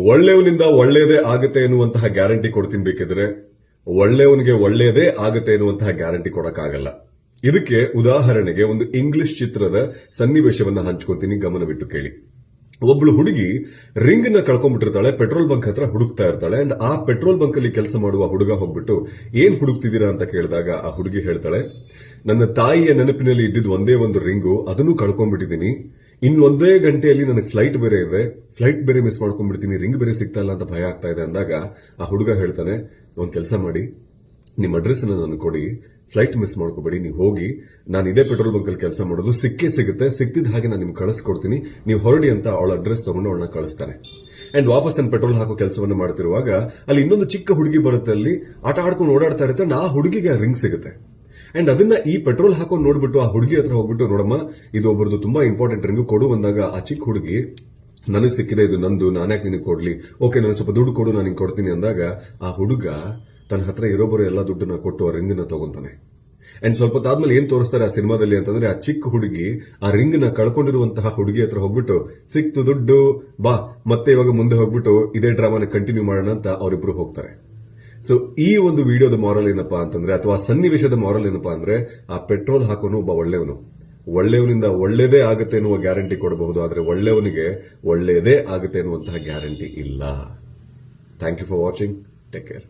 ಒಳ್ಳೆಯವನಿಂದ ಒಳ್ಳೆಯದೇ ಆಗುತ್ತೆ ಎನ್ನುವಂತಹ ಗ್ಯಾರಂಟಿ ಕೊಡ್ತೀನಿ ಬೇಕಿದ್ರೆ ಒಳ್ಳೆಯವನಿಗೆ ಒಳ್ಳೆಯದೇ ಆಗುತ್ತೆ ಎನ್ನುವಂತಹ ಗ್ಯಾರಂಟಿ ಕೊಡಕ್ಕಾಗಲ್ಲ. ಇದಕ್ಕೆ ಉದಾಹರಣೆಗೆ ಒಂದು ಇಂಗ್ಲಿಷ್ ಚಿತ್ರದ ಸನ್ನಿವೇಶವನ್ನ ಹಂಚ್ಕೊತೀನಿ, ಗಮನವಿಟ್ಟು ಕೇಳಿ. ಒಬ್ಳು ಹುಡುಗಿ ರಿಂಗ್ ನ ಕಳ್ಕೊಂಡ್ಬಿಟ್ಟಿರ್ತಾಳೆ, ಪೆಟ್ರೋಲ್ ಬಂಕ್ ಹತ್ರ ಹುಡುಕ್ತಾ ಇರ್ತಾಳೆ. ಅಂಡ್ ಆ ಪೆಟ್ರೋಲ್ ಬಂಕ್ ಅಲ್ಲಿ ಕೆಲಸ ಮಾಡುವ ಹುಡುಗ ಹೋಗ್ಬಿಟ್ಟು ಏನ್ ಹುಡುಕ್ತಿದ್ದೀರಾ ಅಂತ ಕೇಳಿದಾಗ ಆ ಹುಡುಗಿ ಹೇಳ್ತಾಳೆ, ನನ್ನ ತಾಯಿಯ ನೆನಪಿನಲ್ಲಿ ಇದ್ದಿದ್ದು ಒಂದೇ ಒಂದು ರಿಂಗು, ಅದನ್ನು ಕಳ್ಕೊಂಡ್ಬಿಟ್ಟಿದ್ದೀನಿ. ಇನ್ನೊಂದೇ ಗಂಟೆಯಲ್ಲಿ ನನಗೆ ಫ್ಲೈಟ್ ಬೇರೆ ಇದೆ, ಫ್ಲೈಟ್ ಬೇರೆ ಮಿಸ್ ಮಾಡ್ಕೊಂಡ್ಬಿಡ್ತೀನಿ, ರಿಂಗ್ ಬೇರೆ ಸಿಗ್ತಾ ಇಲ್ಲ ಅಂತ ಭಯ ಆಗ್ತಾ ಇದೆ ಅಂದಾಗ ಆ ಹುಡುಗ ಹೇಳ್ತಾನೆ, ಒಂದ್ ಕೆಲಸ ಮಾಡಿ, ನಿಮ್ಮ ಅಡ್ರೆಸ್ ಅನ್ನ ನನಗೆ ಕೊಡಿ, ಫ್ಲೈಟ್ ಮಿಸ್ ಮಾಡ್ಕೋಬೇಡಿ, ನೀವು ಹೋಗಿ, ನಾನು ಇದೇ ಪೆಟ್ರೋಲ್ ಬಂಕ್ ಅಲ್ಲಿ ಕೆಲಸ ಮಾಡೋದು, ಸಿಗುತ್ತೆ, ಸಿಕ್ತಿದ್ದ ಹಾಗೆ ನಾನು ನಿಮ್ಗೆ ಕಳಿಸ್ಕೊಡ್ತೀನಿ, ನೀವು ಹೊರಡಿ ಅಂತ ಅವಳ ಅಡ್ರೆಸ್ ತಗೊಂಡು ಅವಳನ್ನ ಕಳಿಸ್ತಾನೆ. ಅಂಡ್ ವಾಪಸ್ ನಾನು ಪೆಟ್ರೋಲ್ ಹಾಕೋ ಕೆಲಸವನ್ನು ಮಾಡ್ತಿರುವಾಗ ಅಲ್ಲಿ ಇನ್ನೊಂದು ಚಿಕ್ಕ ಹುಡುಗಿ ಬರುತ್ತೆ, ಅಲ್ಲಿ ಆಟ ಆಡ್ಕೊಂಡು ಓಡಾಡ್ತಾ ಇರುತ್ತೆ. ಆ ಹುಡುಗಿಗೆ ರಿಂಗ್ ಸಿಗುತ್ತೆ. ಅಂಡ್ ಅದನ್ನ ಈ ಪೆಟ್ರೋಲ್ ಹಾಕೊಂಡು ನೋಡ್ಬಿಟ್ಟು ಆ ಹುಡುಗಿ ಹತ್ರ ಹೋಗ್ಬಿಟ್ಟು, ನೋಡಮ್ಮ ಇದು ಒಬ್ಬರದು ತುಂಬಾ ಇಂಪಾರ್ಟೆಂಟ್ ರಿಂಗ್, ಕೊಡು ಅಂದಾಗ ಆ ಚಿಕ್ಕ ಹುಡುಗಿ, ನನಗೆ ಸಿಕ್ಕಿದೆ, ಇದು ನಂದು, ನಾನ್ಯಾಕೆ ನಿನಗೆ ಕೊಡ್ಲಿ, ಓಕೆ ನನಗೆ ಸ್ವಲ್ಪ ದುಡ್ಡು ಕೊಡು, ನಾನು ನಿಂಗೆ ಕೊಡ್ತೀನಿ ಅಂದಾಗ ಆ ಹುಡುಗ ತನ್ನ ಹತ್ರ ಇರೋಬರೋ ಎಲ್ಲಾ ದುಡ್ಡನ್ನ ಕೊಟ್ಟು ಆ ರಿಂಗ್ ನ ತಗೊಂತಾನೆ. ಅಂಡ್ ಸ್ವಲ್ಪ ಆದ್ಮೇಲೆ ಏನ್ ತೋರಿಸ್ತಾರೆ ಆ ಸಿನಿಮಾದಲ್ಲಿ ಅಂತಂದ್ರೆ, ಆ ಚಿಕ್ಕ ಹುಡುಗಿ ಆ ರಿಂಗ್ ನ ಕಳ್ಕೊಂಡಿರುವಂತಹ ಹುಡುಗಿ ಹತ್ರ ಹೋಗ್ಬಿಟ್ಟು, ಸಿಕ್ತು ದುಡ್ಡು, ಬಾ ಮತ್ತೆ ಇವಾಗ ಮುಂದೆ ಹೋಗ್ಬಿಟ್ಟು ಇದೇ ಡ್ರಾಮಾನ ಕಂಟಿನ್ಯೂ ಮಾಡೋಣ ಅಂತ ಅವರಿಬ್ರು ಹೋಗ್ತಾರೆ. ಸೊ ಈ ಒಂದು ವಿಡಿಯೋದ ಮಾರಲ್ ಏನಪ್ಪಾ ಅಂತಂದ್ರೆ, ಅಥವಾ ಸನ್ನಿವೇಶದ ಮಾರಲ್ ಏನಪ್ಪಾ ಅಂದ್ರೆ, ಆ ಪೆಟ್ರೋಲ್ ಹಾಕೋನು ಒಬ್ಬ ಒಳ್ಳೆಯವನು, ಒಳ್ಳೆಯವನಿಂದ ಒಳ್ಳೆಯದೇ ಆಗುತ್ತೆ ಎನ್ನುವ ಗ್ಯಾರಂಟಿ ಕೊಡಬಹುದು, ಆದ್ರೆ ಒಳ್ಳೆಯವನಿಗೆ ಒಳ್ಳೆಯದೇ ಆಗುತ್ತೆ ಎನ್ನುವಂತಹ ಗ್ಯಾರಂಟಿ ಇಲ್ಲ. Thank you for watching. Take care.